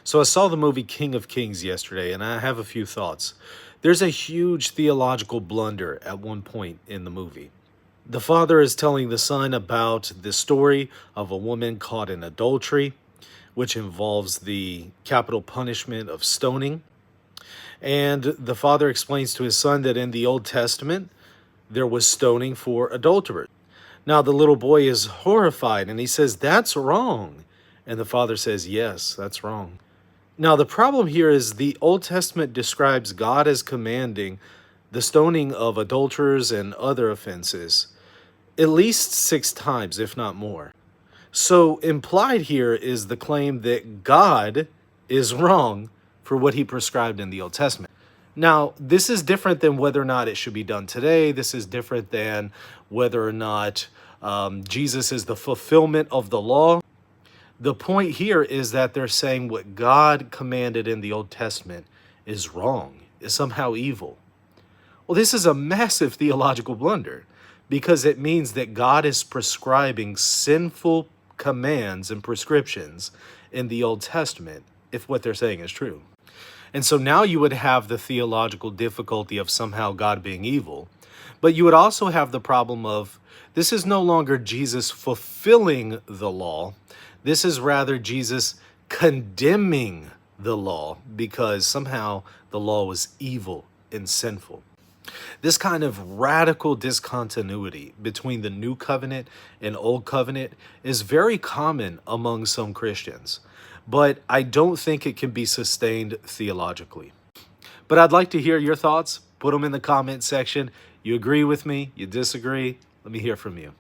So I saw the movie King of Kings yesterday, and I have a few thoughts. There's a huge theological blunder at one point in the movie. The father is telling the son about the story of a woman caught in adultery, which involves the capital punishment of stoning. And the father explains to his son that in the Old Testament, there was stoning for adulterers. Now the little boy is horrified and he says, "That's wrong." And the father says, "Yes, that's wrong." Now, the problem here is the Old Testament describes God as commanding the stoning of adulterers and other offenses at least 6 times, if not more. So, implied here is the claim that God is wrong for what he prescribed in the Old Testament. Now, this is different than whether or not it should be done today. This is different than whether or not Jesus is the fulfillment of the law. The point here is that they're saying what God commanded in the Old Testament is wrong, is somehow evil. Well, this is a massive theological blunder because it means that God is prescribing sinful commands and prescriptions in the Old Testament if what they're saying is true. And so now you would have the theological difficulty of somehow God being evil, but you would also have the problem of this is no longer Jesus fulfilling the law. This is rather Jesus condemning the law because somehow the law was evil and sinful. This kind of radical discontinuity between the New Covenant and Old Covenant is very common among some Christians, but I don't think it can be sustained theologically. But I'd like to hear your thoughts. Put them in the comment section. You agree with me? You disagree? Let me hear from you.